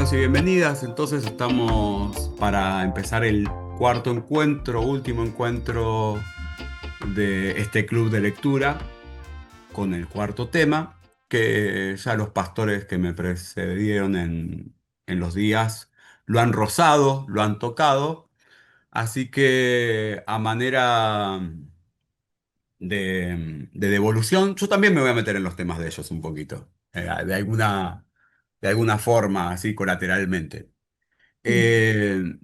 Bienvenidos y bienvenidas. Entonces estamos para empezar el cuarto encuentro, último encuentro de este club de lectura con el cuarto tema que ya los pastores que me precedieron en los días lo han rozado, lo han tocado. Así que a manera de devolución, yo también me voy a meter en los temas de ellos un poquito, de alguna forma, así colateralmente. Mm. Eh,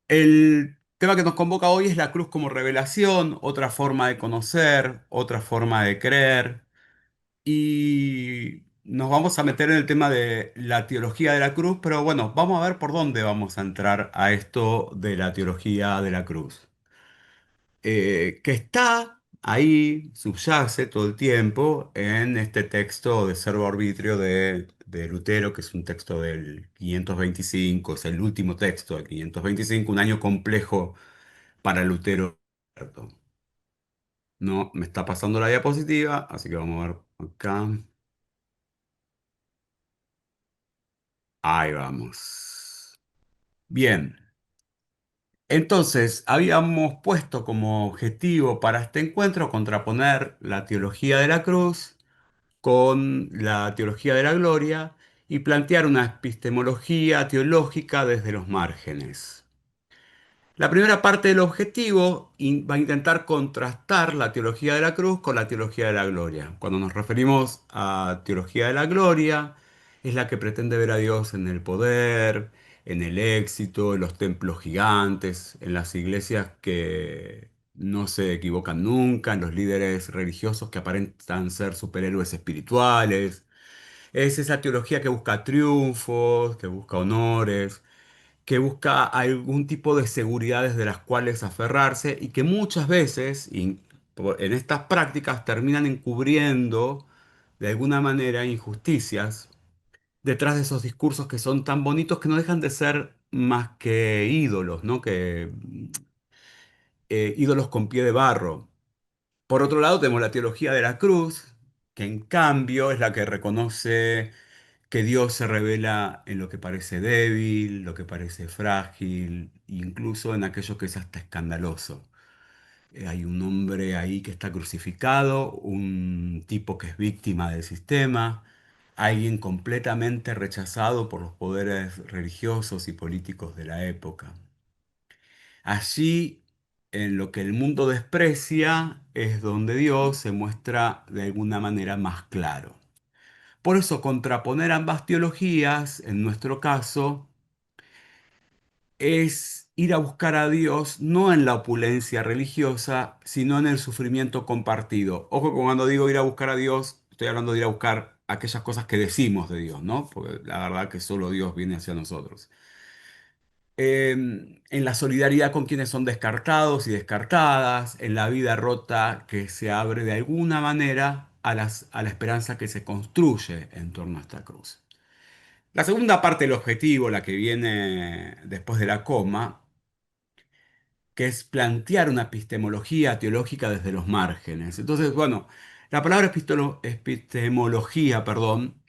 el tema que nos convoca hoy es la cruz como revelación, otra forma de conocer, otra forma de creer, y nos vamos a meter en el tema de la teología de la cruz, pero bueno, vamos a ver por dónde vamos a entrar a esto de la teología de la cruz. Que está ahí, subyace todo el tiempo en este texto de Servo Arbitrio de Lutero, que es un texto del 525, es el último texto del 525, un año complejo para Lutero. No, me está pasando la diapositiva, así que vamos a ver acá. Ahí vamos. Bien. Entonces, habíamos puesto como objetivo para este encuentro contraponer la teología de la cruz con la teología de la gloria y plantear una epistemología teológica desde los márgenes. La primera parte del objetivo va a intentar contrastar la teología de la cruz con la teología de la gloria. Cuando nos referimos a teología de la gloria, es la que pretende ver a Dios en el poder, en el éxito, en los templos gigantes, en las iglesias que no se equivocan nunca, en los líderes religiosos que aparentan ser superhéroes espirituales. Es esa teología que busca triunfos, que busca honores, que busca algún tipo de seguridades de las cuales aferrarse y que muchas veces en estas prácticas terminan encubriendo de alguna manera injusticias detrás de esos discursos que son tan bonitos que no dejan de ser más que ídolos, ¿no? Ídolos con pie de barro. Por otro lado, tenemos la teología de la cruz, que en cambio es la que reconoce que Dios se revela en lo que parece débil, lo que parece frágil, incluso en aquello que es hasta escandaloso. Hay un hombre ahí que está crucificado, un tipo que es víctima del sistema, alguien completamente rechazado por los poderes religiosos y políticos de la época. Allí, en lo que el mundo desprecia, es donde Dios se muestra de alguna manera más claro. Por eso contraponer ambas teologías, en nuestro caso, es ir a buscar a Dios no en la opulencia religiosa, sino en el sufrimiento compartido. Ojo, que cuando digo ir a buscar a Dios, estoy hablando de ir a buscar aquellas cosas que decimos de Dios, ¿no? Porque la verdad que solo Dios viene hacia nosotros. En la solidaridad con quienes son descartados y descartadas, en la vida rota que se abre de alguna manera a la esperanza que se construye en torno a esta cruz. La segunda parte del objetivo, la que viene después de la coma, que es plantear una epistemología teológica desde los márgenes. Entonces, bueno, la palabra epistemología, perdón,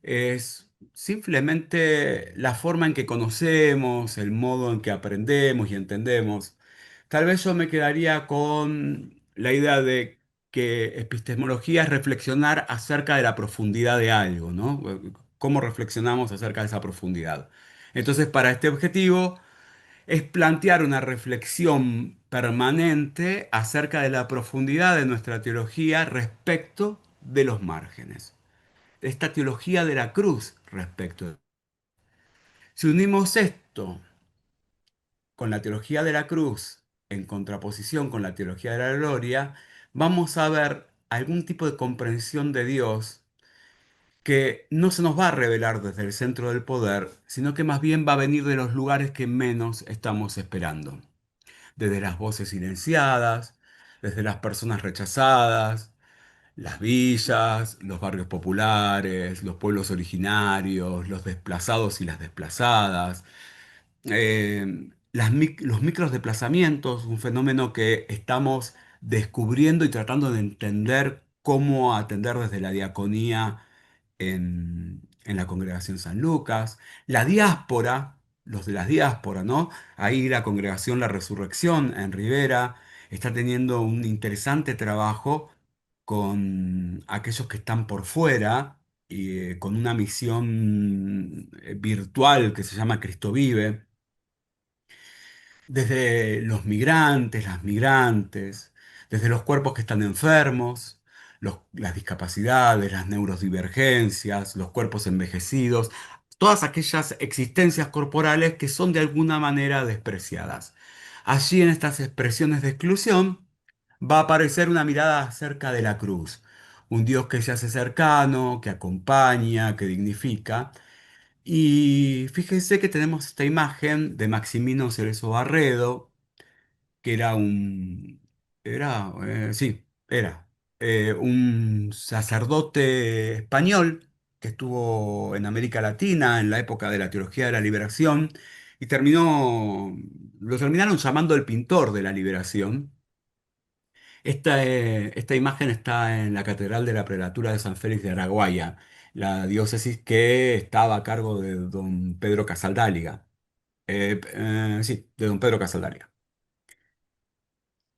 es simplemente la forma en que conocemos, el modo en que aprendemos y entendemos. Tal vez yo me quedaría con la idea de que epistemología es reflexionar acerca de la profundidad de algo, ¿no? ¿Cómo reflexionamos acerca de esa profundidad? Entonces, para este objetivo es plantear una reflexión permanente acerca de la profundidad de nuestra teología respecto de los márgenes. Esta teología de la cruz respecto. Si unimos esto con la teología de la cruz en contraposición con la teología de la gloria, vamos a ver algún tipo de comprensión de Dios que no se nos va a revelar desde el centro del poder, sino que más bien va a venir de los lugares que menos estamos esperando. Desde las voces silenciadas, desde las personas rechazadas, las villas, los barrios populares, los pueblos originarios, los desplazados y las desplazadas, los micros desplazamientos, un fenómeno que estamos descubriendo y tratando de entender cómo atender desde la diaconía en la congregación San Lucas, la diáspora, los de la diáspora, ¿no? Ahí la congregación La Resurrección en Rivera está teniendo un interesante trabajo con aquellos que están por fuera y con una misión virtual que se llama Cristo Vive, desde los migrantes, las migrantes, desde los cuerpos que están enfermos, las discapacidades, las neurodivergencias, los cuerpos envejecidos, todas aquellas existencias corporales que son de alguna manera despreciadas. Allí en estas expresiones de exclusión va a aparecer una mirada acerca de la cruz, un Dios que se hace cercano, que acompaña, que dignifica. Y fíjense que tenemos esta imagen de Maximino Cerezo Barredo, que era un sacerdote español que estuvo en América Latina en la época de la teología de la liberación y lo terminaron llamando el pintor de la liberación. Esta imagen está en la Catedral de la Prelatura de San Félix de Araguaia, la diócesis que estaba a cargo de don Pedro Casaldáliga. Sí, de don Pedro Casaldáliga.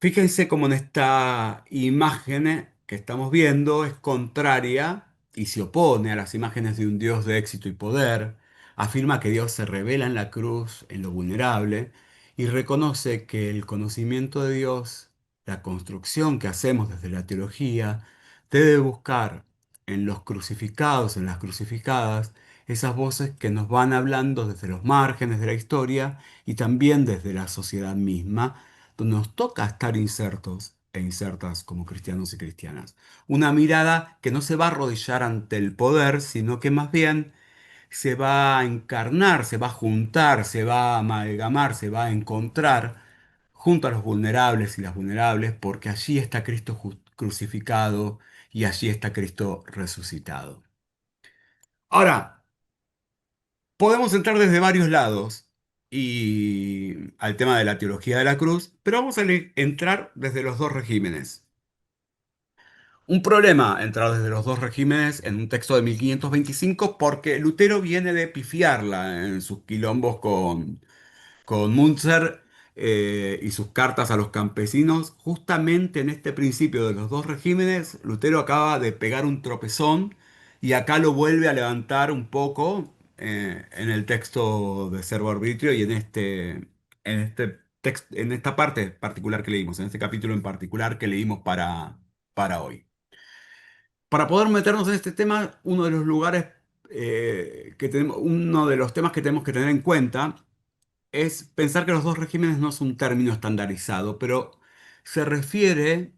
Fíjense cómo en esta imagen que estamos viendo es contraria y se opone a las imágenes de un Dios de éxito y poder. Afirma que Dios se revela en la cruz, en lo vulnerable, y reconoce que el conocimiento de Dios, la construcción que hacemos desde la teología, debe buscar en los crucificados, en las crucificadas, esas voces que nos van hablando desde los márgenes de la historia y también desde la sociedad misma donde nos toca estar insertos e insertas como cristianos y cristianas. Una mirada que no se va a arrodillar ante el poder, sino que más bien se va a encarnar, se va a juntar, se va a amalgamar, se va a encontrar junto a los vulnerables y las vulnerables, porque allí está Cristo crucificado y allí está Cristo resucitado. Ahora, podemos entrar desde varios lados y al tema de la teología de la cruz, pero vamos a entrar desde los dos regímenes. Un problema entrar desde los dos regímenes en un texto de 1525 porque Lutero viene de pifiarla en sus quilombos con Munzer y sus cartas a los campesinos. Justamente en este principio de los dos regímenes, Lutero acaba de pegar un tropezón y acá lo vuelve a levantar un poco en el texto de Servo Arbitrio y en esta parte particular que leímos, en este capítulo en particular que leímos para hoy. Para poder meternos en este tema, uno de los lugares que tenemos, uno de los temas que tenemos que tener en cuenta es pensar que los dos regímenes no es un término estandarizado, pero se refiere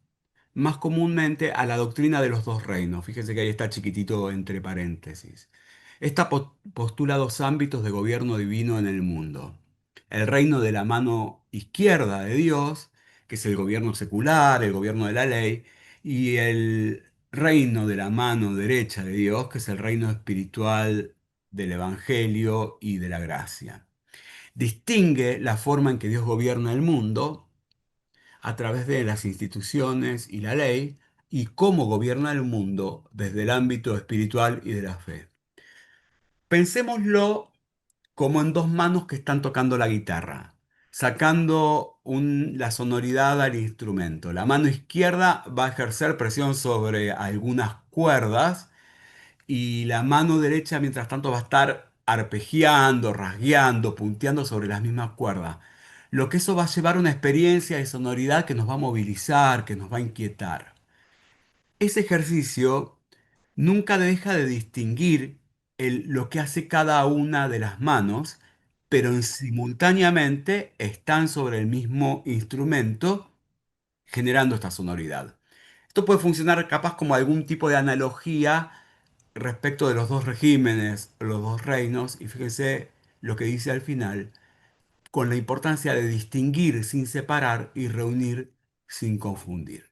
más comúnmente a la doctrina de los dos reinos. Fíjense que ahí está chiquitito entre paréntesis. Esta postula dos ámbitos de gobierno divino en el mundo. El reino de la mano izquierda de Dios, que es el gobierno secular, el gobierno de la ley, y el reino de la mano derecha de Dios, que es el reino espiritual del Evangelio y de la gracia. Distingue la forma en que Dios gobierna el mundo a través de las instituciones y la ley y cómo gobierna el mundo desde el ámbito espiritual y de la fe. Pensémoslo como en dos manos que están tocando la guitarra, sacando la sonoridad al instrumento. La mano izquierda va a ejercer presión sobre algunas cuerdas y la mano derecha, mientras tanto, va a estar arpegiando, rasgueando, punteando sobre las mismas cuerdas. Lo que eso va a llevar a una experiencia de sonoridad que nos va a movilizar, que nos va a inquietar. Ese ejercicio nunca deja de distinguir lo que hace cada una de las manos, pero simultáneamente están sobre el mismo instrumento generando esta sonoridad. Esto puede funcionar capaz como algún tipo de analogía respecto de los dos regímenes, los dos reinos, y fíjense lo que dice al final, con la importancia de distinguir sin separar y reunir sin confundir.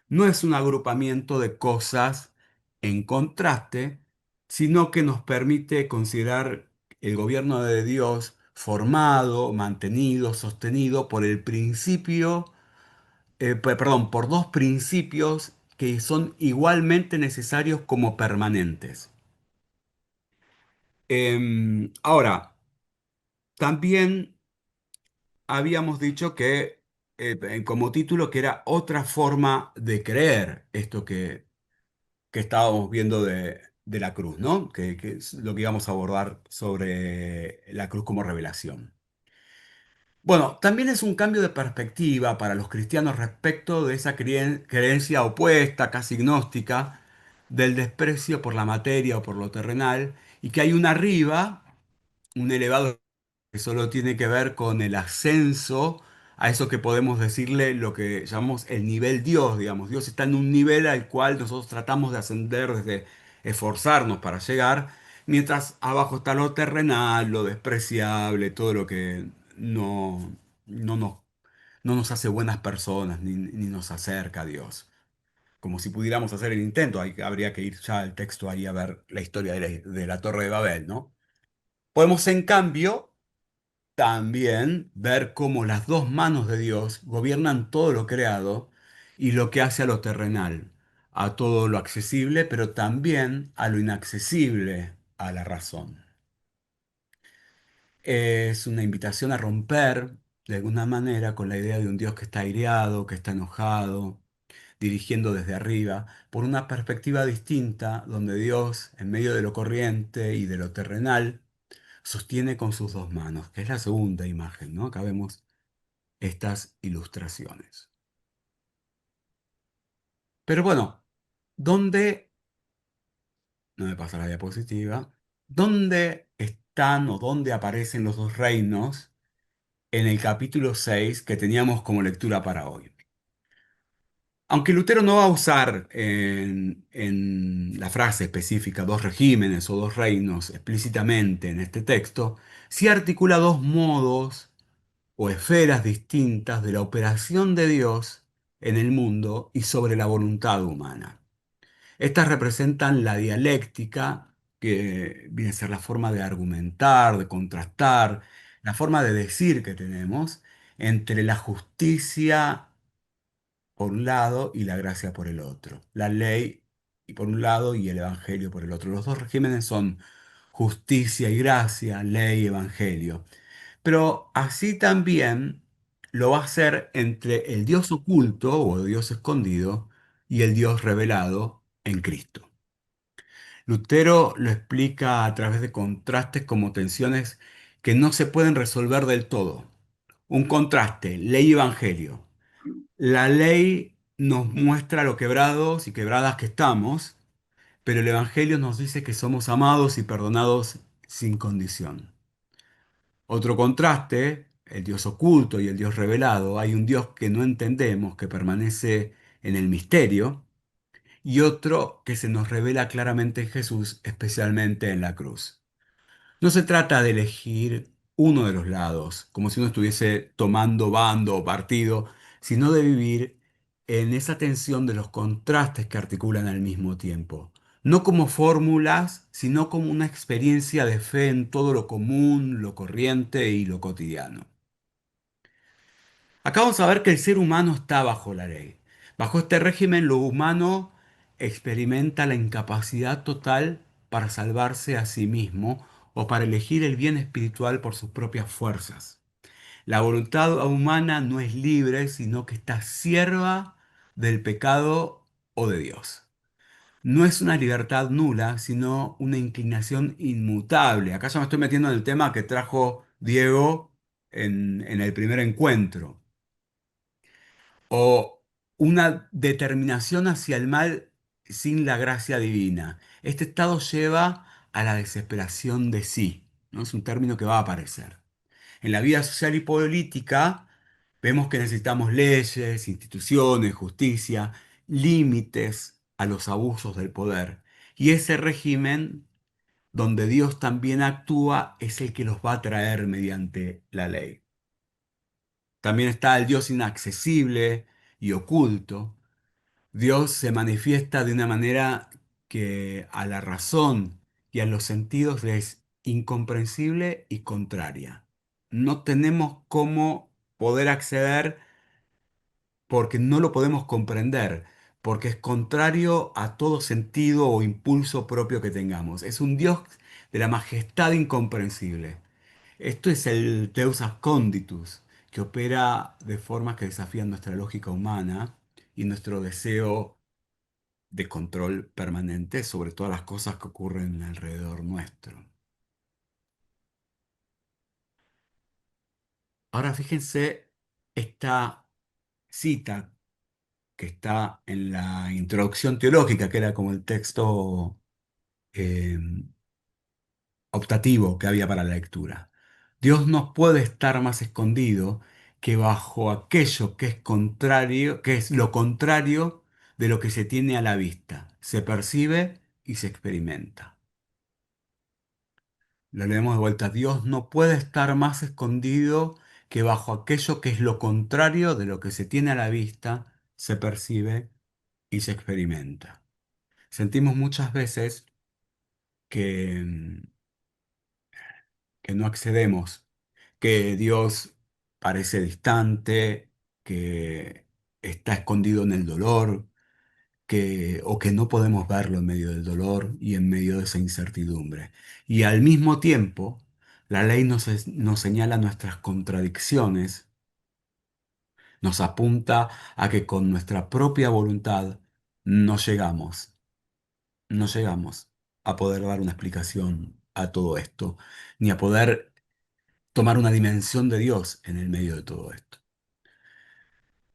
No es un agrupamiento de cosas en contraste, sino que nos permite considerar el gobierno de Dios formado, mantenido, sostenido por el principio, perdón, por dos principios que son igualmente necesarios como permanentes. Ahora, también habíamos dicho que, como título, que era otra forma de creer esto que estábamos viendo de la cruz, ¿no? Que es lo que íbamos a abordar sobre la cruz como revelación. Bueno, también es un cambio de perspectiva para los cristianos respecto de esa creencia opuesta, casi gnóstica, del desprecio por la materia o por lo terrenal, y que hay un arriba, un elevado que solo tiene que ver con el ascenso a eso que podemos decirle lo que llamamos el nivel Dios, digamos. Dios está en un nivel al cual nosotros tratamos de ascender desde esforzarnos para llegar, mientras abajo está lo terrenal, lo despreciable, todo lo que no nos, no nos hace buenas personas ni nos acerca a Dios. Como si pudiéramos hacer el intento, habría que ir ya al texto ahí a ver la historia de la Torre de Babel, ¿no? Podemos, en cambio, también ver cómo las dos manos de Dios gobiernan todo lo creado y lo que hace a lo terrenal, a todo lo accesible, pero también a lo inaccesible, a la razón. Es una invitación a romper, de alguna manera, con la idea de un Dios que está aireado, que está enojado, dirigiendo desde arriba, por una perspectiva distinta, donde Dios, en medio de lo corriente y de lo terrenal, sostiene con sus dos manos, que es la segunda imagen, ¿no? Acá vemos estas ilustraciones. Pero bueno, ¿dónde, no me pasa la diapositiva, dónde están o dónde aparecen los dos reinos en el capítulo 6 que teníamos como lectura para hoy? Aunque Lutero no va a usar en la frase específica dos regímenes o dos reinos explícitamente en este texto, sí articula dos modos o esferas distintas de la operación de Dios en el mundo y sobre la voluntad humana. Estas representan la dialéctica, que viene a ser la forma de argumentar, de contrastar, la forma de decir que tenemos entre la justicia por un lado y la gracia por el otro. La ley y por un lado y el evangelio por el otro. Los dos regímenes son justicia y gracia, ley y evangelio. Pero así también lo va a hacer entre el Dios oculto o el Dios escondido y el Dios revelado en Cristo. Lutero lo explica a través de contrastes como tensiones que no se pueden resolver del todo. Un contraste, ley y evangelio. La ley nos muestra lo quebrados y quebradas que estamos, pero el evangelio nos dice que somos amados y perdonados sin condición. Otro contraste, el Dios oculto y el Dios revelado. Hay un Dios que no entendemos, que permanece en el misterio, y otro que se nos revela claramente en Jesús, especialmente en la cruz. No se trata de elegir uno de los lados, como si uno estuviese tomando bando o partido, sino de vivir en esa tensión de los contrastes que articulan al mismo tiempo. No como fórmulas, sino como una experiencia de fe en todo lo común, lo corriente y lo cotidiano. Acá vamos a ver que el ser humano está bajo la ley. Bajo este régimen, lo humano experimenta la incapacidad total para salvarse a sí mismo o para elegir el bien espiritual por sus propias fuerzas. La voluntad humana no es libre, sino que está sierva del pecado o de Dios. No es una libertad nula, sino una inclinación inmutable. Acá ya me estoy metiendo en el tema que trajo Diego en el primer encuentro, o una determinación hacia el mal sin la gracia divina. Este estado lleva a la desesperación de sí, ¿no? Es un término que va a aparecer. En la vida social y política vemos que necesitamos leyes, instituciones, justicia, límites a los abusos del poder. Y ese régimen donde Dios también actúa es el que los va a traer mediante la ley. También está el Dios inaccesible y oculto. Dios se manifiesta de una manera que a la razón y a los sentidos le es incomprensible y contraria. No tenemos cómo poder acceder porque no lo podemos comprender, porque es contrario a todo sentido o impulso propio que tengamos. Es un Dios de la majestad incomprensible. Esto es el Deus Asconditus, que opera de formas que desafían nuestra lógica humana y nuestro deseo de control permanente sobre todas las cosas que ocurren alrededor nuestro. Ahora fíjense esta cita que está en la introducción teológica, que era como el texto eh, optativo que había para la lectura. Dios no puede estar más escondido que bajo aquello que es contrario, que es lo contrario de lo que se tiene a la vista, se percibe y se experimenta. Lo leemos de vuelta. Dios no puede estar más escondido que bajo aquello que es lo contrario de lo que se tiene a la vista, se percibe y se experimenta. Sentimos muchas veces que, que no accedemos, que Dios parece distante, que está escondido en el dolor, o que no podemos verlo en medio del dolor y en medio de esa incertidumbre. Y al mismo tiempo, la ley nos señala nuestras contradicciones, nos apunta a que con nuestra propia voluntad no llegamos, no llegamos a poder dar una explicación a todo esto, ni a poder tomar una dimensión de Dios en el medio de todo esto.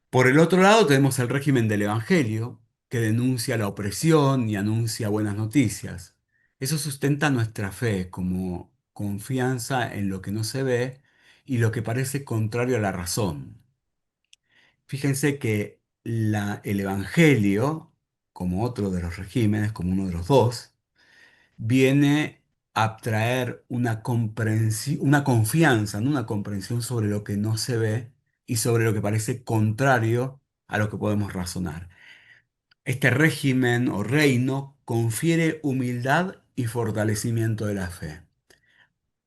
Por el otro lado, tenemos el régimen del Evangelio, que denuncia la opresión y anuncia buenas noticias. Eso sustenta nuestra fe como confianza en lo que no se ve y lo que parece contrario a la razón. Fíjense que el Evangelio, como otro de los regímenes, como uno de los dos, viene a traer una confianza, ¿no? Una comprensión sobre lo que no se ve y sobre lo que parece contrario a lo que podemos razonar. Este régimen o reino confiere humildad y fortalecimiento de la fe.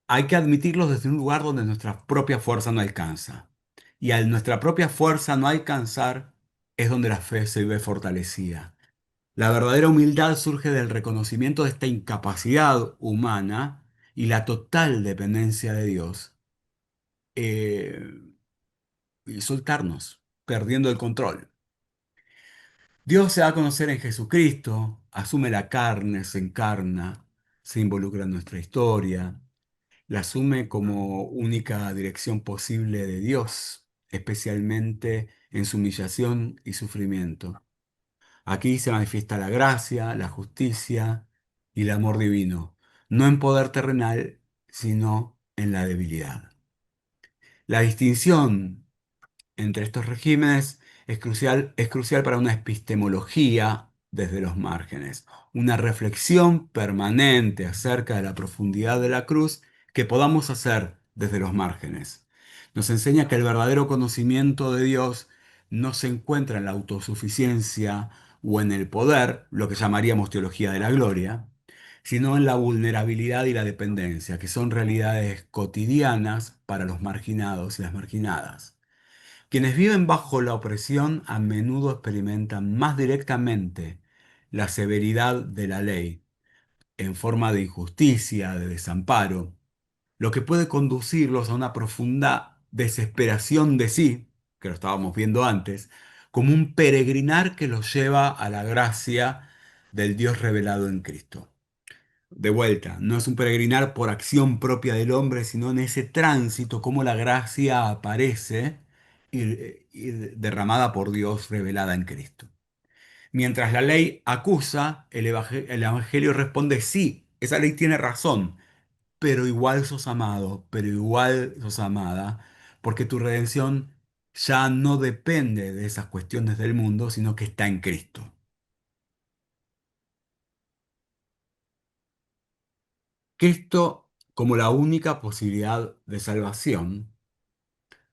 Hay que admitirlos desde un lugar donde nuestra propia fuerza no alcanza. Y al nuestra propia fuerza no alcanzar, es donde la fe se ve fortalecida. La verdadera humildad surge del reconocimiento de esta incapacidad humana y la total dependencia de Dios, eh, y soltarnos, perdiendo el control. Dios se da a conocer en Jesucristo, asume la carne, se encarna, se involucra en nuestra historia, la asume como única dirección posible de Dios, especialmente en su humillación y sufrimiento. Aquí se manifiesta la gracia, la justicia y el amor divino, no en poder terrenal, sino en la debilidad. La distinción entre estos regímenes es crucial para una epistemología desde los márgenes, una reflexión permanente acerca de la profundidad de la cruz que podamos hacer desde los márgenes. Nos enseña que el verdadero conocimiento de Dios no se encuentra en la autosuficiencia o en el poder, lo que llamaríamos teología de la gloria, sino en la vulnerabilidad y la dependencia, que son realidades cotidianas para los marginados y las marginadas. Quienes viven bajo la opresión a menudo experimentan más directamente la severidad de la ley en forma de injusticia, de desamparo, lo que puede conducirlos a una profunda desesperación de sí, que lo estábamos viendo antes, como un peregrinar que los lleva a la gracia del Dios revelado en Cristo. De vuelta, no es un peregrinar por acción propia del hombre, sino en ese tránsito, como la gracia aparece y derramada por Dios, revelada en Cristo. Mientras la ley acusa, el Evangelio responde, sí, esa ley tiene razón, pero igual sos amado, pero igual sos amada, porque tu redención ya no depende de esas cuestiones del mundo, sino que está en Cristo. Cristo como la única posibilidad de salvación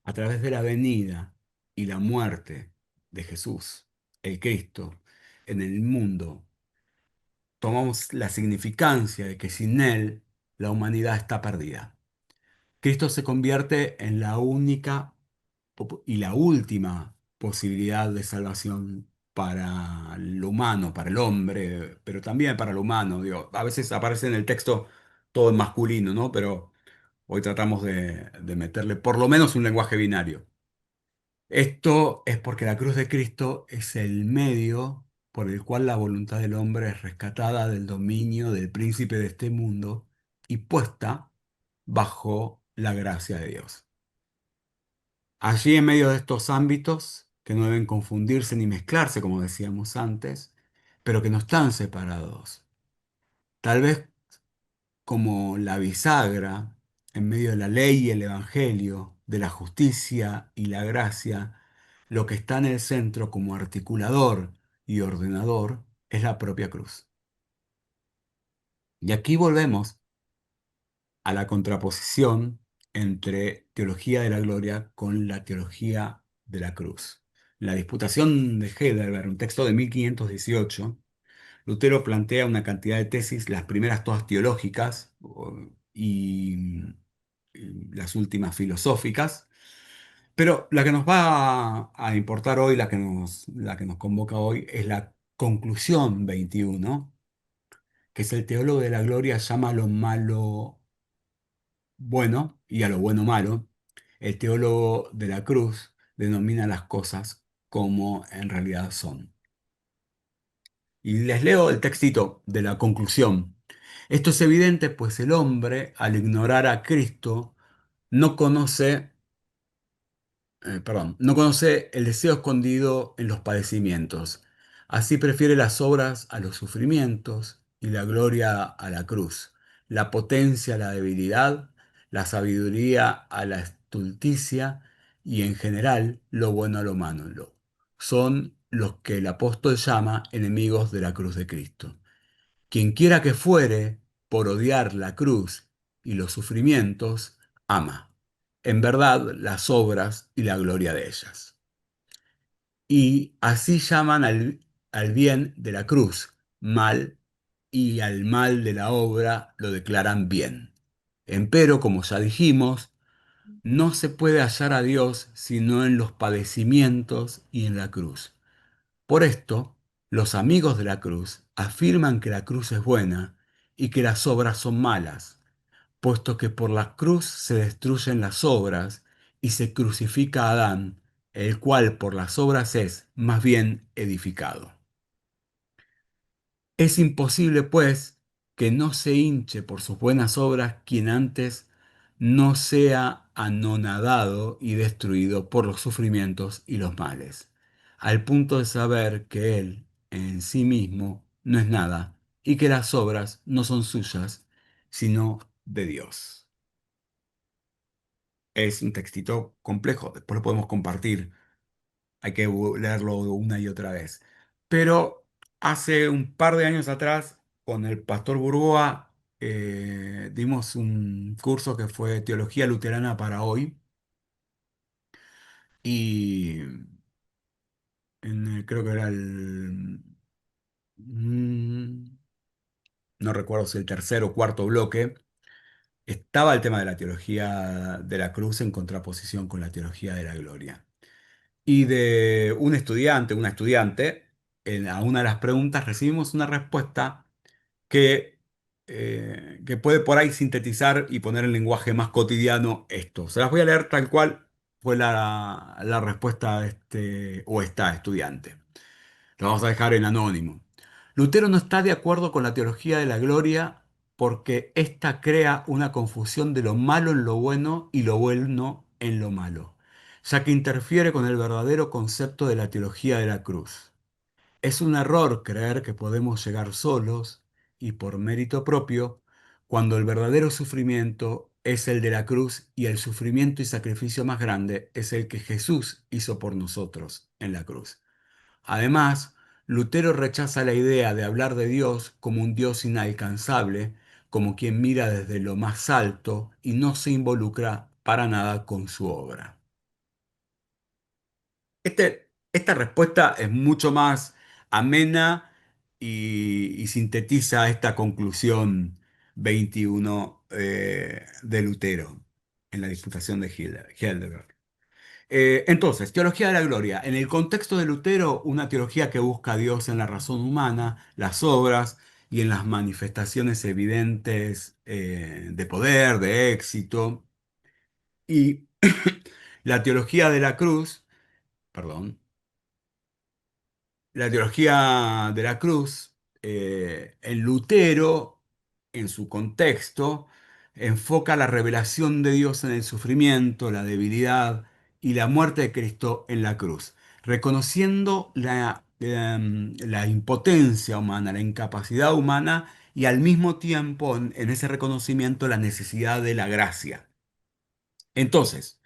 a través de la venida y la muerte de Jesús, el Cristo, en el mundo, tomamos la significancia de que sin Él la humanidad está perdida. Cristo se convierte en la única y la última posibilidad de salvación para lo humano, para el hombre, pero también para lo humano. Digo, a veces aparece en el texto todo en masculino, ¿no? Pero hoy tratamos de meterle por lo menos un lenguaje binario. Esto es porque la cruz de Cristo es el medio por el cual la voluntad del hombre es rescatada del dominio del príncipe de este mundo y puesta bajo la gracia de Dios. Allí, en medio de estos ámbitos, que no deben confundirse ni mezclarse, como decíamos antes, pero que no están separados, tal vez como la bisagra en medio de la ley y el evangelio, de la justicia y la gracia, lo que está en el centro como articulador y ordenador es la propia cruz. Y aquí volvemos a la contraposición entre teología de la gloria con la teología de la cruz. En la Disputación de Heidelberg, un texto de 1518, Lutero plantea una cantidad de tesis, las primeras todas teológicas y las últimas filosóficas, pero la que nos va a importar hoy, la que nos convoca hoy, es la conclusión 21, que es el teólogo de la gloria llama a lo malo bueno y a lo bueno malo. El teólogo de la cruz denomina las cosas como en realidad son. Y les leo el textito de la conclusión. Esto es evidente, pues el hombre, al ignorar a Cristo, no conoce, no conoce el deseo escondido en los padecimientos. Así prefiere las obras a los sufrimientos y la gloria a la cruz, la potencia a la debilidad, la sabiduría a la estulticia y en general lo bueno a lo malo. Son los que el apóstol llama enemigos de la cruz de Cristo. Quien quiera que fuere, por odiar la cruz y los sufrimientos, ama, en verdad, las obras y la gloria de ellas. Y así llaman al bien de la cruz mal, y al mal de la obra lo declaran bien. Empero, como ya dijimos, no se puede hallar a Dios sino en los padecimientos y en la cruz. Por esto, los amigos de la cruz afirman que la cruz es buena y que las obras son malas, puesto que por la cruz se destruyen las obras y se crucifica a Adán, el cual por las obras es más bien edificado. Es imposible, pues, que no se hinche por sus buenas obras quien antes no sea anonadado y destruido por los sufrimientos y los males, al punto de saber que él en sí mismo no es nada y que las obras no son suyas, sino de Dios. Es un textito complejo, después lo podemos compartir, hay que leerlo una y otra vez. Pero hace un par de años atrás, con el pastor Burgoa, dimos un curso que fue Teología Luterana para hoy, y creo que era mm, no recuerdo si el tercer o cuarto bloque, estaba el tema de la teología de la cruz en contraposición con la teología de la gloria. Y de un estudiante, una estudiante, a una de las preguntas recibimos una respuesta que puede por ahí sintetizar y poner en lenguaje más cotidiano esto. Se las voy a leer tal cual fue la respuesta de este o esta estudiante. Lo vamos a dejar en anónimo. Lutero no está de acuerdo con la teología de la gloria porque ésta crea una confusión de lo malo en lo bueno y lo bueno en lo malo, ya que interfiere con el verdadero concepto de la teología de la cruz. Es un error creer que podemos llegar solos y por mérito propio cuando el verdadero sufrimiento es el de la cruz y el sufrimiento y sacrificio más grande es el que Jesús hizo por nosotros en la cruz. Además, Lutero rechaza la idea de hablar de Dios como un Dios inalcanzable, como quien mira desde lo más alto y no se involucra para nada con su obra. Esta respuesta es mucho más amena y sintetiza esta conclusión 21 de Lutero en la Disputación de Heidelberg. Entonces, teología de la gloria. En el contexto de Lutero, una teología que busca a Dios en la razón humana, las obras y en las manifestaciones evidentes de poder, de éxito. Y la teología de la cruz, perdón, la teología de la cruz, en Lutero, en su contexto, enfoca la revelación de Dios en el sufrimiento, la debilidad y la muerte de Cristo en la cruz, reconociendo la impotencia humana, la incapacidad humana y al mismo tiempo en ese reconocimiento la necesidad de la gracia. Entonces,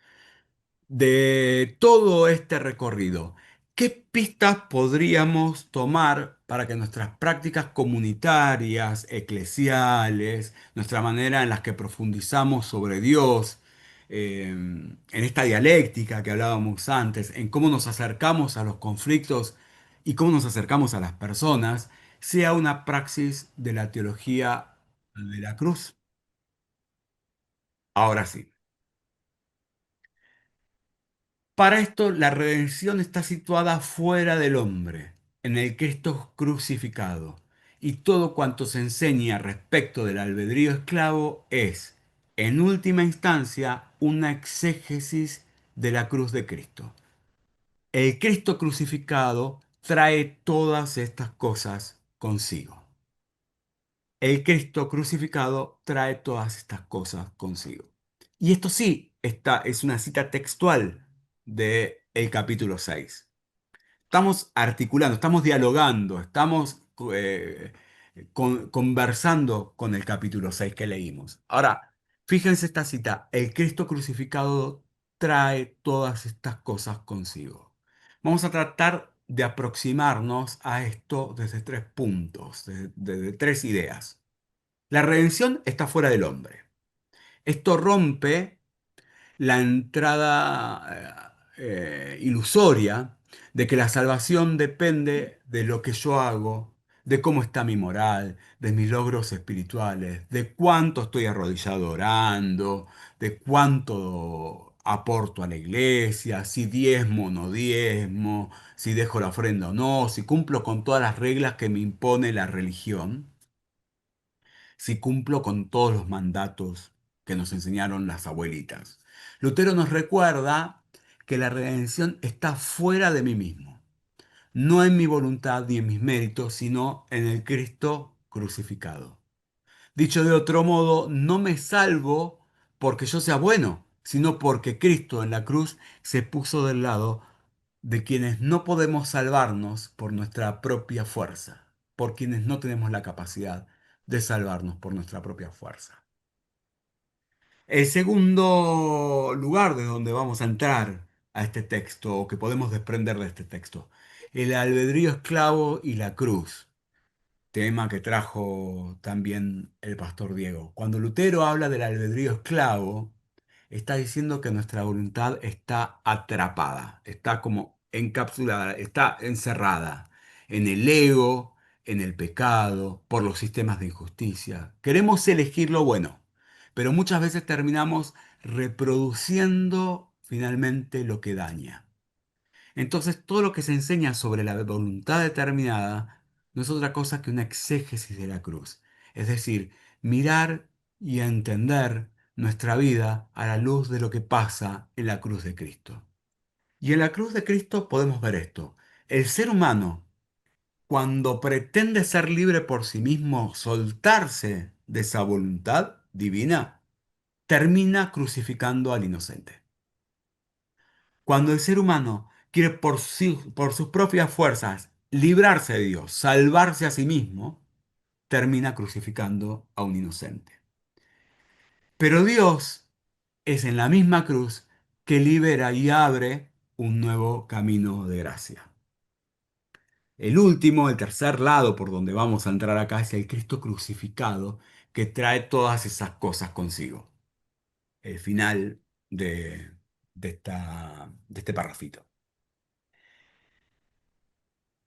de todo este recorrido, ¿qué pistas podríamos tomar para que nuestras prácticas comunitarias, eclesiales, nuestra manera en la que profundizamos sobre Dios, en esta dialéctica que hablábamos antes, en cómo nos acercamos a los conflictos y cómo nos acercamos a las personas, sea una praxis de la teología de la cruz? Ahora sí. Para esto, la redención está situada fuera del hombre, en el Cristo crucificado, y todo cuanto se enseña respecto del albedrío esclavo es, en última instancia, una exégesis de la cruz de Cristo. El Cristo crucificado trae todas estas cosas consigo. El Cristo crucificado trae todas estas cosas consigo. Y esto sí, es una cita textual del capítulo 6. Estamos articulando, estamos dialogando, estamos conversando con el capítulo 6 que leímos. Ahora, fíjense esta cita, el Cristo crucificado trae todas estas cosas consigo. Vamos a tratar de aproximarnos a esto desde tres puntos, desde tres ideas. La redención está fuera del hombre. Esto rompe la entrada ilusoria de que la salvación depende de lo que yo hago, de cómo está mi moral, de mis logros espirituales, de cuánto estoy arrodillado orando, de cuánto aporto a la iglesia, si diezmo o no diezmo, si dejo la ofrenda o no, si cumplo con todas las reglas que me impone la religión, si cumplo con todos los mandatos que nos enseñaron las abuelitas. Lutero nos recuerda que la redención está fuera de mí mismo, no en mi voluntad ni en mis méritos, sino en el Cristo crucificado. Dicho de otro modo, no me salvo porque yo sea bueno, sino porque Cristo en la cruz se puso del lado de quienes no podemos salvarnos por nuestra propia fuerza, por quienes no tenemos la capacidad de salvarnos por nuestra propia fuerza. El segundo lugar de donde vamos a entrar a este texto, o que podemos desprender de este texto, el albedrío esclavo y la cruz, tema que trajo también el pastor Diego. Cuando Lutero habla del albedrío esclavo, está diciendo que nuestra voluntad está atrapada, está como encapsulada, está encerrada en el ego, en el pecado, por los sistemas de injusticia. Queremos elegir lo bueno, pero muchas veces terminamos reproduciendo finalmente lo que daña. Entonces, todo lo que se enseña sobre la voluntad determinada no es otra cosa que una exégesis de la cruz. Es decir, mirar y entender nuestra vida a la luz de lo que pasa en la cruz de Cristo. Y en la cruz de Cristo podemos ver esto. El ser humano, cuando pretende ser libre por sí mismo, soltarse de esa voluntad divina, termina crucificando al inocente. Cuando el ser humano quiere por sus propias fuerzas librarse de Dios, salvarse a sí mismo, termina crucificando a un inocente. Pero Dios es en la misma cruz que libera y abre un nuevo camino de gracia. El último, el tercer lado por donde vamos a entrar acá es el Cristo crucificado que trae todas esas cosas consigo. El final de este parrafito.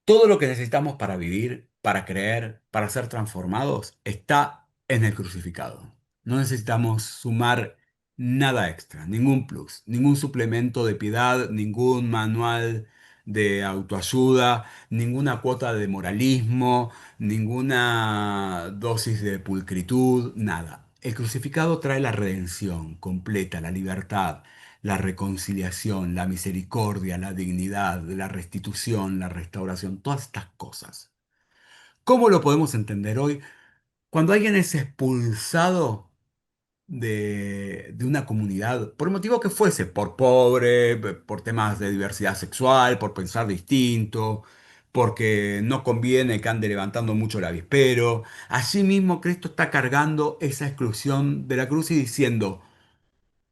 Todo lo que necesitamos para vivir, para creer, para ser transformados, está en el crucificado. No necesitamos sumar Nada extra, ningún plus, ningún suplemento de piedad, ningún manual de autoayuda, ninguna cuota de moralismo, ninguna dosis de pulcritud, nada. El crucificado trae la redención completa, la libertad, la reconciliación, la misericordia, la dignidad, la restitución, la restauración, todas estas cosas. ¿Cómo lo podemos entender hoy? Cuando alguien es expulsado de una comunidad, por el motivo que fuese, por pobre, por temas de diversidad sexual, por pensar distinto, porque no conviene que ande levantando mucho el avispero. Asimismo, Cristo está cargando esa exclusión de la cruz y diciendo,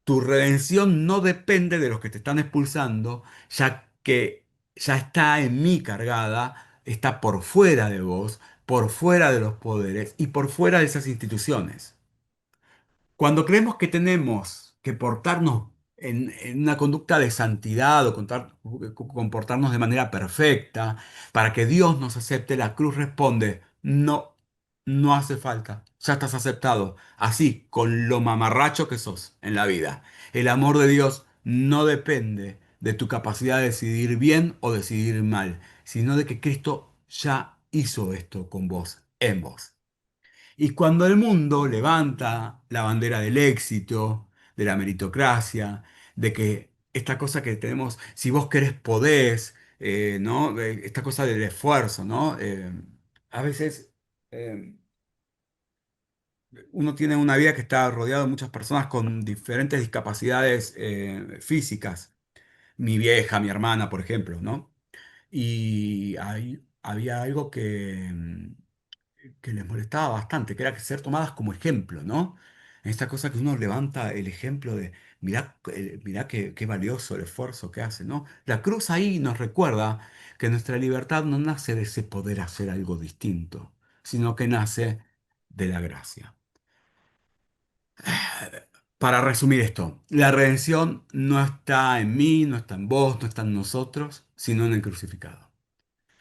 tu redención no depende de los que te están expulsando, ya que ya está en mí cargada, está por fuera de vos, por fuera de los poderes y por fuera de esas instituciones. Cuando creemos que tenemos que portarnos en una conducta de santidad o comportarnos de manera perfecta para que Dios nos acepte, la cruz responde, no, no hace falta, ya estás aceptado, así, con lo mamarracho que sos en la vida. El amor de Dios no depende de tu capacidad de decidir bien o decidir mal, sino de que Cristo ya hizo esto con vos, en vos. Y cuando el mundo levanta la bandera del éxito, de la meritocracia, de que esta cosa que tenemos, si vos querés podés, ¿no? Esta cosa del esfuerzo, ¿no? A veces eh, uno tiene una vida que está rodeado de muchas personas con diferentes discapacidades físicas. Mi vieja, mi hermana, por ejemplo, ¿no? Y había algo que les molestaba bastante, que era que ser tomadas como ejemplo, ¿no? Esta cosa que uno levanta el ejemplo de, mirá, mirá qué valioso el esfuerzo que hace, ¿no? La cruz ahí nos recuerda que nuestra libertad no nace de ese poder hacer algo distinto, sino que nace de la gracia. Para resumir esto, la redención no está en mí, no está en vos, no está en nosotros, sino en el crucificado.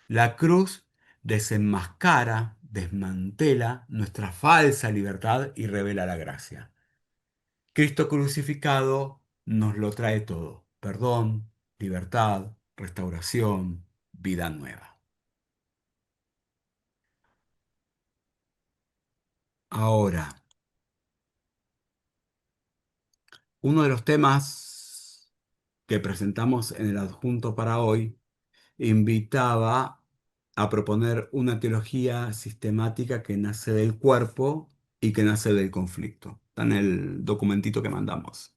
La cruz desenmascara, desmantela nuestra falsa libertad y revela la gracia. Cristo crucificado nos lo trae todo. Perdón, libertad, restauración, vida nueva. Ahora, uno de los temas que presentamos en el adjunto para hoy invitaba a proponer una teología sistemática que nace del cuerpo y que nace del conflicto. Está en el documentito que mandamos.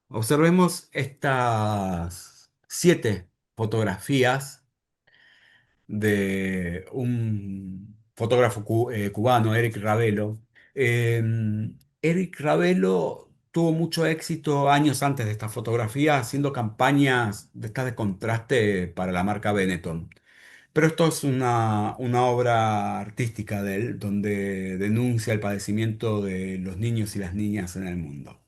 Observemos estas 7 fotografías de un fotógrafo cubano, Eric Ravelo. Eh, Eric Ravelo tuvo mucho éxito años antes de esta fotografía haciendo campañas de estas de contraste para la marca Benetton. Pero esto es una obra artística de él, donde denuncia el padecimiento de los niños y las niñas en el mundo.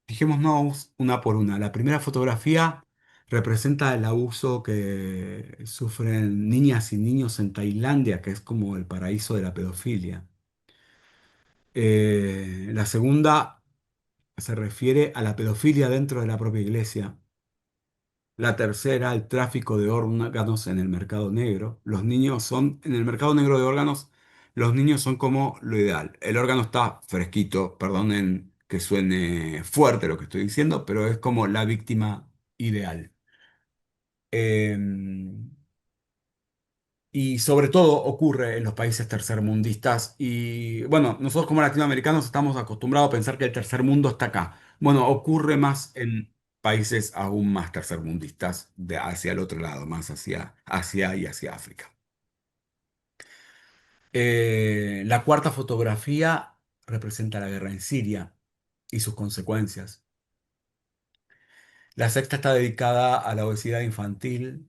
Fijémonos una por una. La primera fotografía representa el abuso que sufren niñas y niños en Tailandia, que es como el paraíso de la pedofilia. La segunda se refiere a la pedofilia dentro de la propia iglesia. La tercera, el tráfico de órganos en el mercado negro. Los niños son, en el mercado negro de órganos, los niños son como lo ideal. El órgano está fresquito, perdonen que suene fuerte lo que estoy diciendo, pero es como la víctima ideal. Eh, y sobre todo ocurre en los países tercermundistas. Y bueno, nosotros como latinoamericanos estamos acostumbrados a pensar que el tercer mundo está acá. Bueno, ocurre más en países aún más tercermundistas, hacia el otro lado, más hacia Asia y hacia África. La cuarta fotografía representa la guerra en Siria y sus consecuencias. La sexta está dedicada a la obesidad infantil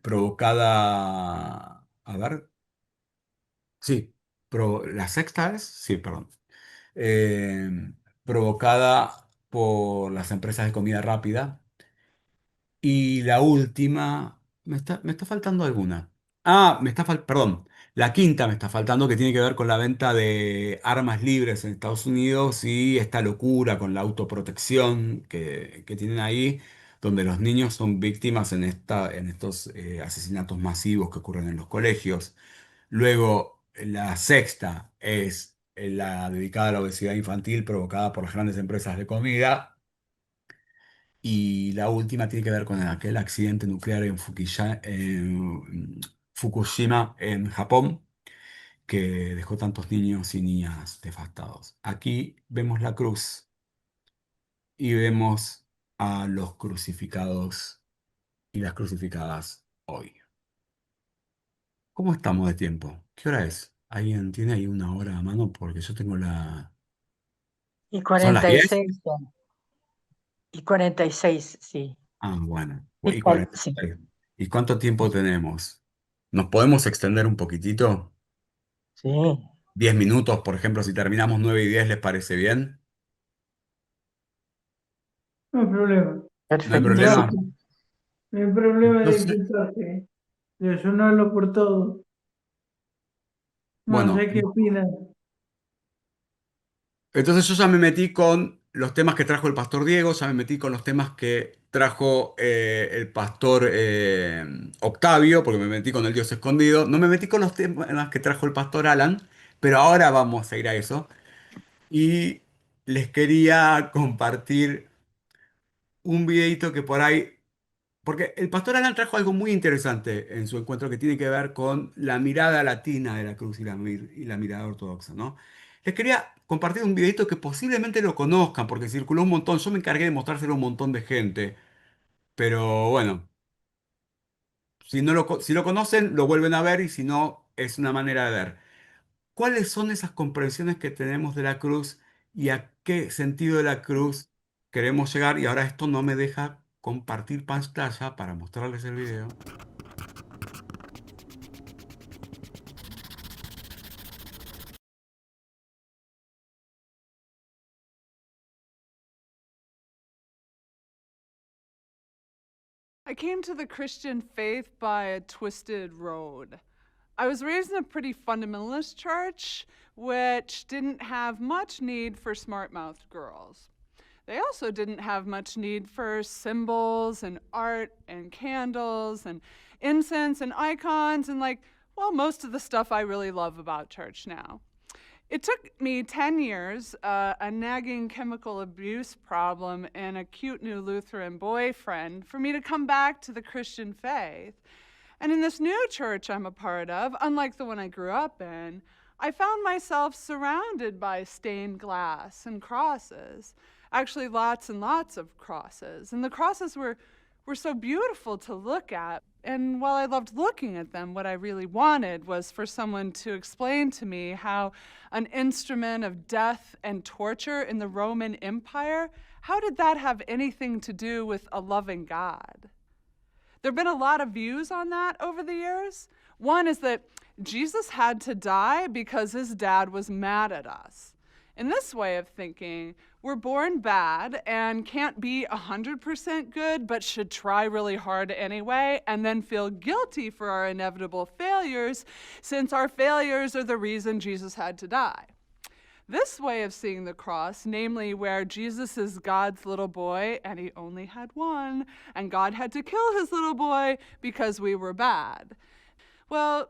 provocada, a ver, sí, la sexta es, sí, perdón, eh, provocada por las empresas de comida rápida. Y la última, me está faltando alguna. Ah, perdón. La quinta me está faltando, que tiene que ver con la venta de armas libres en Estados Unidos y esta locura con la autoprotección que tienen ahí, donde los niños son víctimas en estos asesinatos masivos que ocurren en los colegios. Luego, la sexta es la dedicada a la obesidad infantil provocada por las grandes empresas de comida. Y la última tiene que ver con aquel accidente nuclear en Fukushima, en Japón, que dejó tantos niños y niñas devastados. Aquí vemos la cruz y vemos a los crucificados y las crucificadas hoy. ¿Cómo estamos de tiempo? ¿Qué hora es? ¿Alguien tiene ahí una hora a mano? Porque yo tengo la... Y ¿Son las 10? 46, y 46, sí. Ah, bueno. Y Y 46. sí, ¿Y cuánto tiempo tenemos? ¿Nos podemos extender un poquitito? sí, 10 minutos, por ejemplo, si terminamos 9:10, ¿les parece bien? No hay problema. ¿No hay No, perfectísimo. problema? no hay problema de Entonces, quitarse, de sonarlo por todo. No bueno, sé qué opinan. entonces yo ya me metí con los temas que trajo el pastor Diego, ya me metí con los temas que trajo el pastor Octavio, porque me metí con el Dios escondido. No me metí con los temas que trajo el pastor Alan, pero ahora vamos a ir a eso. Y les quería compartir un videito que por ahí, porque el pastor Alan trajo algo muy interesante en su encuentro que tiene que ver con la mirada latina de la cruz y y la mirada ortodoxa, ¿no? Les quería compartir un videito que posiblemente lo conozcan porque circuló un montón. Yo me encargué de mostrárselo a un montón de gente, pero bueno, si no si lo conocen, lo vuelven a ver y si no, es una manera de ver. ¿Cuáles son esas comprensiones que tenemos de la cruz y a qué sentido de la cruz queremos llegar? Y ahora esto no me deja compartir pantalla para mostrarles el video. I came to the Christian faith by a twisted road. I was raised in a pretty fundamentalist church, which didn't have much need for smart mouthed girls. They also didn't have much need for symbols and art and candles and incense and icons and, like, well, most of the stuff I really love about church now. It took me 10 years, a nagging chemical abuse problem, and a cute new Lutheran boyfriend for me to come back to the Christian faith. And in this new church I'm a part of, unlike the one I grew up in, I found myself surrounded by stained glass and crosses. Actually, lots and lots of crosses. And the crosses were so beautiful to look at. And while I loved looking at them, what I really wanted was for someone to explain to me how an instrument of death and torture in the Roman Empire, how did that have anything to do with a loving God? There have been a lot of views on that over the years. One is that Jesus had to die because his dad was mad at us. In this way of thinking, we're born bad and can't be 100% good, but should try really hard anyway, and then feel guilty for our inevitable failures, since our failures are the reason Jesus had to die. This way of seeing the cross, namely where Jesus is God's little boy, and he only had one, and God had to kill his little boy because we were bad. Well,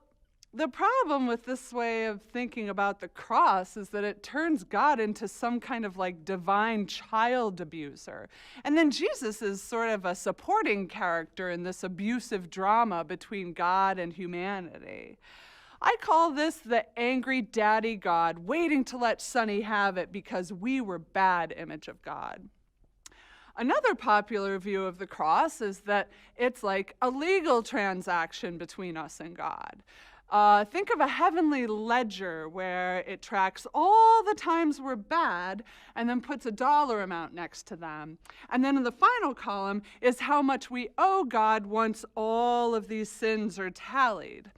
the problem with this way of thinking about the cross is that it turns God into some kind of like divine child abuser. And then Jesus is sort of a supporting character in this abusive drama between God and humanity. I call this the angry daddy God waiting to let Sonny have it because we were bad image of God. Another popular view of the cross is that it's like a legal transaction between us and God. Think of a heavenly ledger where it tracks all the times we're bad and then puts a dollar amount next to them. And then in the final column is how much we owe God once all of these sins are tallied.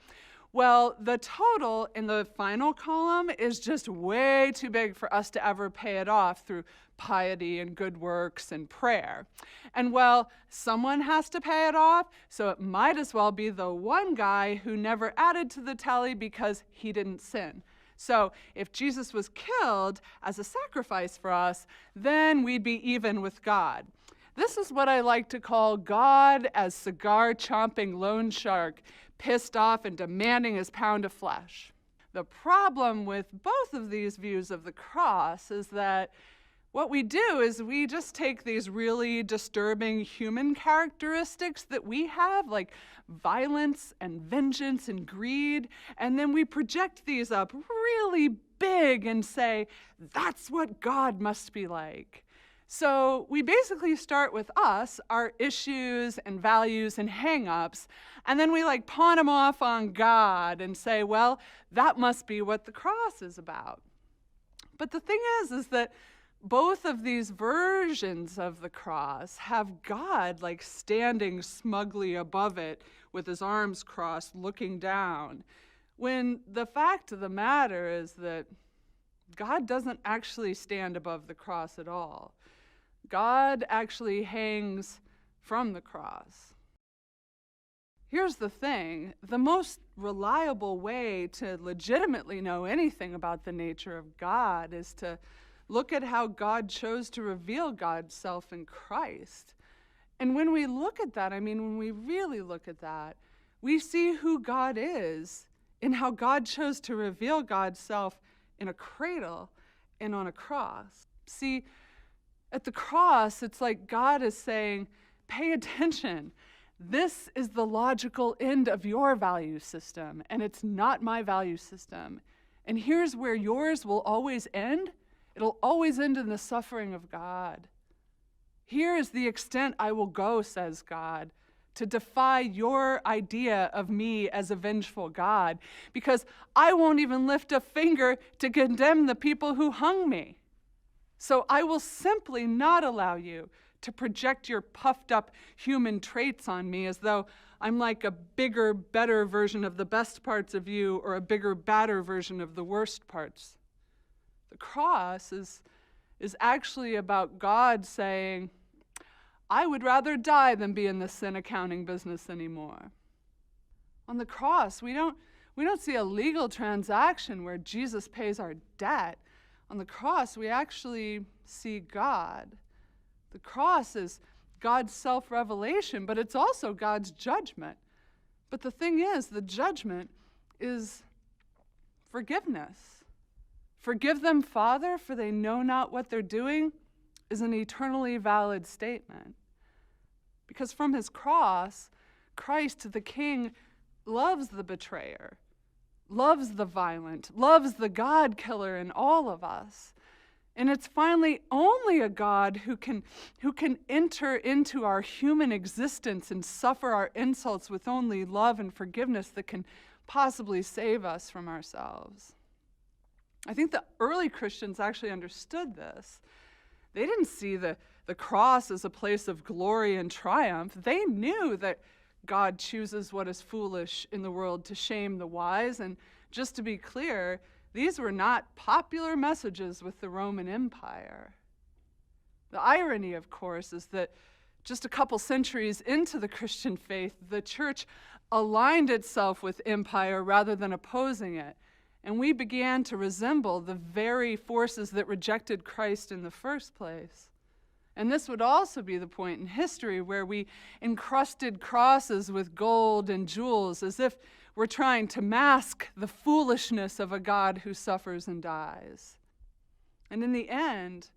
Well, the total in the final column is just way too big for us to ever pay it off through piety and good works and prayer. And well, someone has to pay it off, so it might as well be the one guy who never added to the tally because he didn't sin. So if Jesus was killed as a sacrifice for us, then we'd be even with God. This is what I like to call God as cigar-chomping loan shark, pissed off and demanding his pound of flesh. The problem with both of these views of the cross is that what we do is we just take these really disturbing human characteristics that we have, like violence and vengeance and greed, and then we project these up really big and say, that's what God must be like. So we basically start with us, our issues and values and hang-ups, and then we like pawn them off on God and say, well, that must be what the cross is about. But the thing is that both of these versions of the cross have God like standing smugly above it with his arms crossed looking down, when the fact of the matter is that God doesn't actually stand above the cross at all. God actually hangs from the cross. Here's the thing, the most reliable way to legitimately know anything about the nature of God is to look at how God chose to reveal God's self in Christ. And when we look at that, when we really look at that, we see who God is in how God chose to reveal God's self in a cradle and on a cross. See, at the cross, it's like God is saying, pay attention. This is the logical end of your value system, and it's not my value system. And here's where yours will always end. It'll always end in the suffering of God. Here is the extent I will go, says God, to defy your idea of me as a vengeful God, because I won't even lift a finger to condemn the people who hung me. So I will simply not allow you to project your puffed up human traits on me as though I'm like a bigger, better version of the best parts of you or a bigger, badder version of the worst parts. The cross is actually about God saying, I would rather die than be in the sin accounting business anymore. On the cross, we don't see a legal transaction where Jesus pays our debt. On the cross, we actually see God. The cross is God's self-revelation, but it's also God's judgment. But the thing is, the judgment is forgiveness. Forgive them, Father, for they know not what they're doing, is an eternally valid statement. Because from his cross, Christ the King loves the betrayer, loves the violent, loves the God killer in all of us. And it's finally only a God who can enter into our human existence and suffer our insults with only love and forgiveness that can possibly save us from ourselves. I think the early Christians actually understood this. They didn't see the cross as a place of glory and triumph. They knew that God chooses what is foolish in the world to shame the wise. And just to be clear, these were not popular messages with the Roman Empire. The irony, of course, is that just a couple centuries into the Christian faith, the church aligned itself with empire rather than opposing it. And we began to resemble the very forces that rejected Christ in the first place. And this would also be the point in history where we encrusted crosses with gold and jewels as if we're trying to mask the foolishness of a God who suffers and dies. And in the end,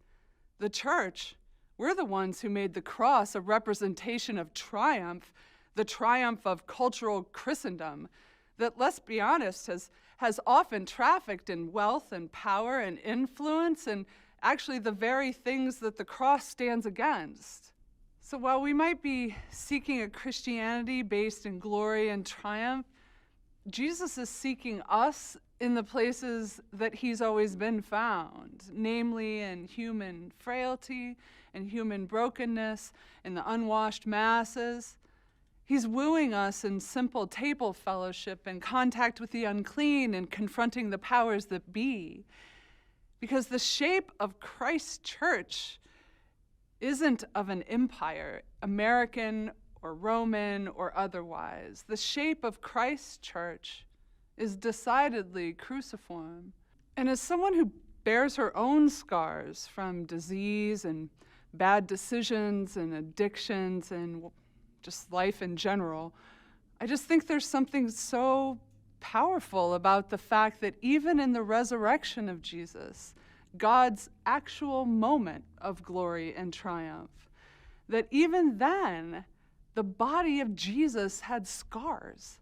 the church, we're the ones who made the cross a representation of triumph, the triumph of cultural Christendom, that, let's be honest, has often trafficked in wealth and power and influence and actually the very things that the cross stands against. So while we might be seeking a Christianity based in glory and triumph, Jesus is seeking us in the places that he's always been found, namely in human frailty and human brokenness, in the unwashed masses. He's wooing us in simple table fellowship and contact with the unclean and confronting the powers that be. Because the shape of Christ's church isn't of an empire, American or Roman or otherwise. The shape of Christ's church is decidedly cruciform. And as someone who bears her own scars from disease and bad decisions and addictions and just life in general, I just think there's something so powerful about the fact that even in the resurrection of Jesus, God's actual moment of glory and triumph, that even then, the body of Jesus had scars.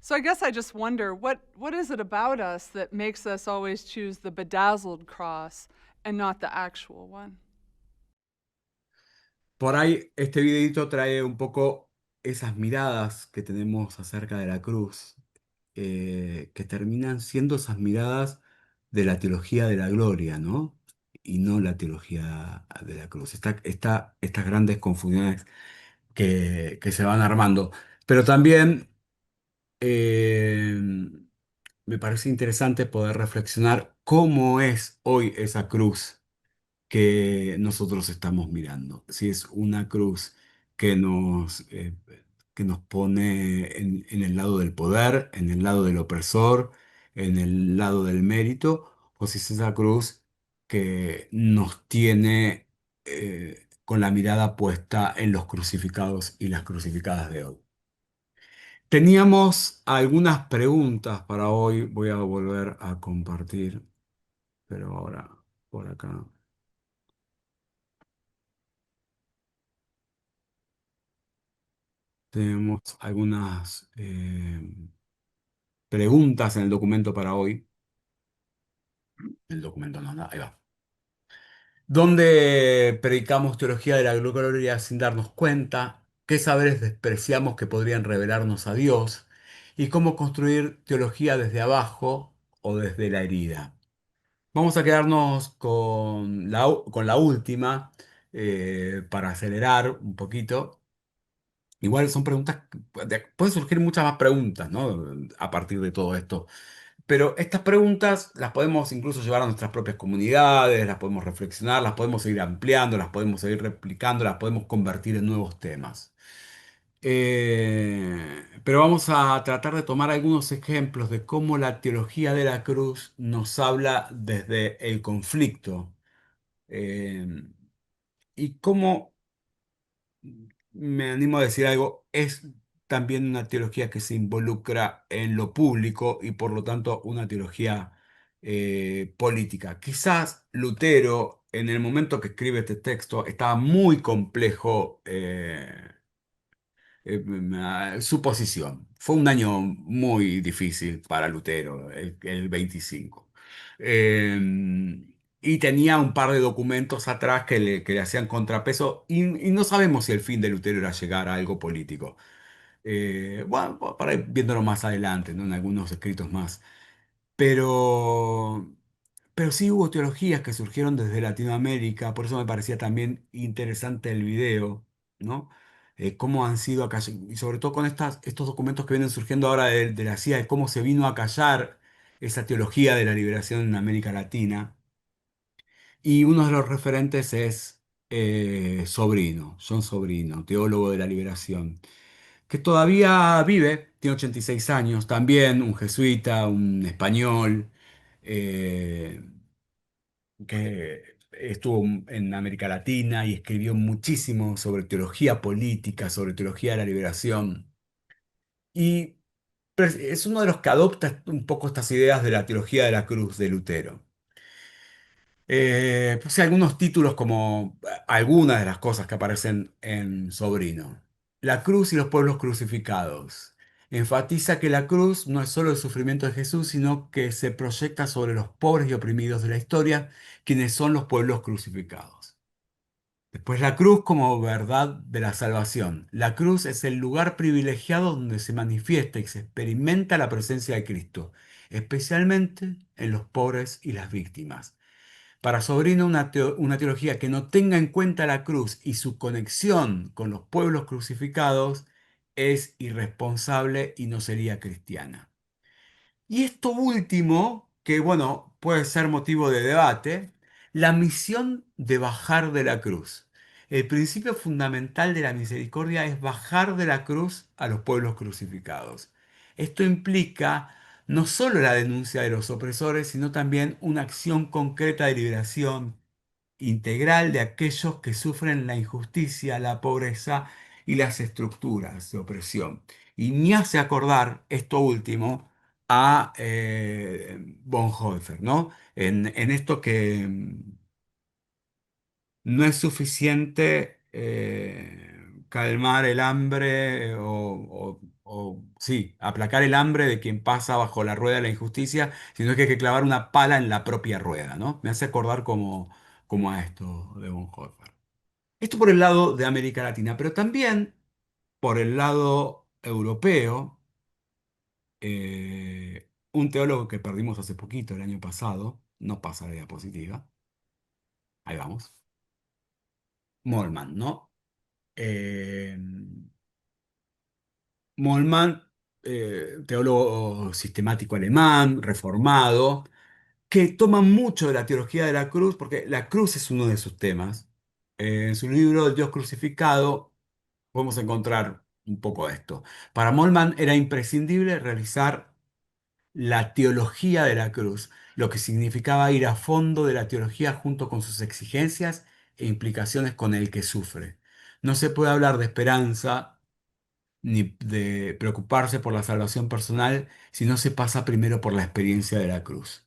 So I guess I just wonder, what is it about us that makes us always choose the bedazzled cross and not the actual one? Por ahí este videito trae un poco esas miradas que tenemos acerca de la cruz, que terminan siendo esas miradas de la teología de la gloria, ¿no? Y no la teología de la cruz. Estas grandes confusiones que se van armando. Pero también eh, me parece interesante poder reflexionar cómo es hoy esa cruz que nosotros estamos mirando. Si es una cruz que que nos pone en el lado del poder, en el lado del opresor, en el lado del mérito, o si es esa cruz que nos tiene con la mirada puesta en los crucificados y las crucificadas de hoy. Teníamos algunas preguntas para hoy, voy a volver a compartir, pero ahora por acá. Tenemos algunas preguntas en el documento para hoy. El documento no, no, ahí va. ¿Dónde predicamos teología de la gloria sin darnos cuenta? ¿Qué saberes despreciamos que podrían revelarnos a Dios? ¿Y cómo construir teología desde abajo o desde la herida? Vamos a quedarnos con con la última para acelerar un poquito. Igual son preguntas, pueden surgir muchas más preguntas, ¿no? A partir de todo esto. Pero estas preguntas las podemos incluso llevar a nuestras propias comunidades, las podemos reflexionar, las podemos seguir ampliando, las podemos seguir replicando, las podemos convertir en nuevos temas. Pero vamos a tratar de tomar algunos ejemplos de cómo la teología de la cruz nos habla desde el conflicto eh, y cómo me animo a decir algo, es también una teología que se involucra en lo público y por lo tanto una teología política. Quizás Lutero, en el momento que escribe este texto, estaba muy complejo su posición. Fue un año muy difícil para Lutero, el 25. Eh, y tenía un par de documentos atrás que le hacían contrapeso y no sabemos si el fin de Lutero era llegar a algo político. Bueno, para ir viéndolo más adelante, ¿no? En algunos escritos más. Pero, pero sí hubo teologías que surgieron desde Latinoamérica, por eso me parecía también interesante el video, ¿no? Cómo han sido acá, y sobre todo con estos documentos que vienen surgiendo ahora de la CIA, de cómo se vino a callar esa teología de la liberación en América Latina. Y uno de los referentes es Sobrino, John Sobrino, teólogo de la liberación, que todavía vive, tiene 86 años, también un jesuita, un español, eh, que estuvo en América Latina y escribió muchísimo sobre teología política, sobre teología de la liberación. Y es uno de los que adopta un poco estas ideas de la teología de la cruz de Lutero. Puse algunos títulos como algunas de las cosas que aparecen en Sobrino. La cruz y los pueblos crucificados. Enfatiza que la cruz no es solo el sufrimiento de Jesús, sino que se proyecta sobre los pobres y oprimidos de la historia, quienes son los pueblos crucificados. Después la cruz como verdad de la salvación. La cruz es el lugar privilegiado donde se manifiesta y se experimenta la presencia de Cristo, especialmente en los pobres y las víctimas. Para Sobrino, una teología que no tenga en cuenta la cruz y su conexión con los pueblos crucificados es irresponsable y no sería cristiana. Y esto último, que bueno, puede ser motivo de debate, la misión de bajar de la cruz. El principio fundamental de la misericordia es bajar de la cruz a los pueblos crucificados. Esto implica no solo la denuncia de los opresores, sino también una acción concreta de liberación integral de aquellos que sufren la injusticia, la pobreza y las estructuras de opresión. Y me hace acordar esto último a Bonhoeffer, ¿no? En esto que no es suficiente calmar el hambre sí, aplacar el hambre de quien pasa bajo la rueda de la injusticia, sino que hay que clavar una pala en la propia rueda, ¿no? Me hace acordar como a esto de Bonhoeffer. Esto por el lado de América Latina, pero también por el lado europeo, un teólogo que perdimos hace poquito, el año pasado, no pasa la diapositiva, ahí vamos, Molman, ¿no? Eh, Molman, teólogo sistemático alemán, reformado, que toma mucho de la teología de la cruz, porque la cruz es uno de sus temas. En su libro El Dios crucificado podemos encontrar un poco de esto. Para Molman era imprescindible realizar la teología de la cruz, lo que significaba ir a fondo de la teología junto con sus exigencias e implicaciones con el que sufre. No se puede hablar de esperanza ni de preocuparse por la salvación personal si no se pasa primero por la experiencia de la cruz.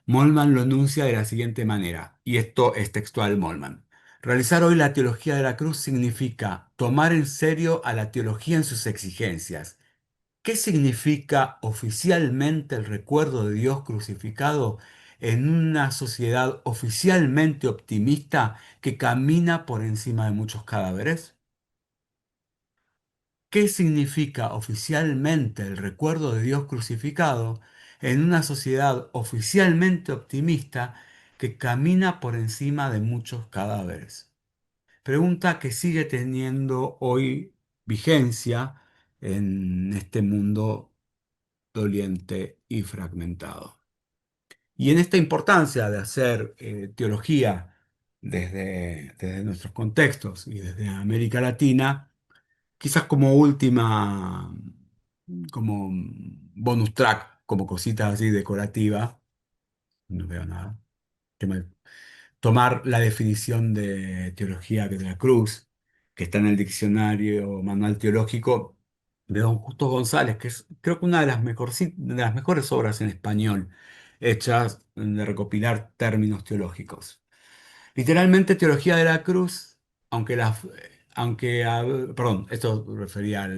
Molman lo enuncia de la siguiente manera, y esto es textual Molman. Realizar hoy la teología de la cruz significa tomar en serio a la teología en sus exigencias. ¿Qué significa oficialmente el recuerdo de Dios crucificado en una sociedad oficialmente optimista que camina por encima de muchos cadáveres? ¿Qué significa oficialmente el recuerdo de Dios crucificado en una sociedad oficialmente optimista que camina por encima de muchos cadáveres? Pregunta que sigue teniendo hoy vigencia en este mundo doliente y fragmentado. Y en esta importancia de hacer teología desde nuestros contextos y desde América Latina, quizás como última, como bonus track, como cositas así decorativas, no veo nada. Tomar la definición de teología de la cruz, que está en el diccionario manual teológico de don Justo González, que es creo que una de las, de las mejores obras en español hechas de recopilar términos teológicos. Literalmente, teología de la cruz, aunque perdón, esto refería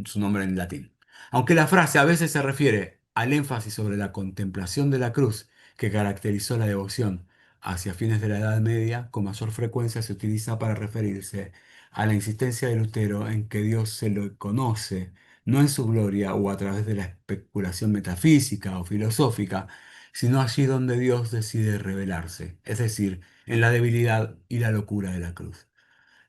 su nombre en latín. Aunque la frase a veces se refiere al énfasis sobre la contemplación de la cruz que caracterizó la devoción hacia fines de la Edad Media, con mayor frecuencia se utiliza para referirse a la insistencia de Lutero en que Dios se lo conoce, no en su gloria o a través de la especulación metafísica o filosófica, sino allí donde Dios decide revelarse, es decir, en la debilidad y la locura de la cruz.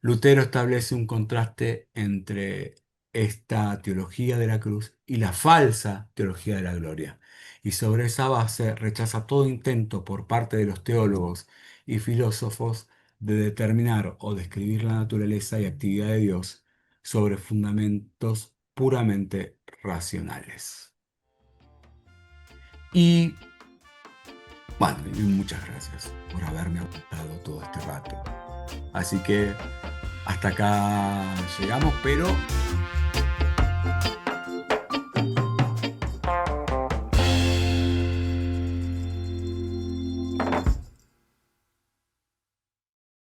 Lutero establece un contraste entre esta teología de la cruz y la falsa teología de la gloria, y sobre esa base rechaza todo intento por parte de los teólogos y filósofos de determinar o describir la naturaleza y actividad de Dios sobre fundamentos puramente racionales. Y bueno, y muchas gracias por haberme aguantado todo este rato. Así que hasta acá llegamos, pero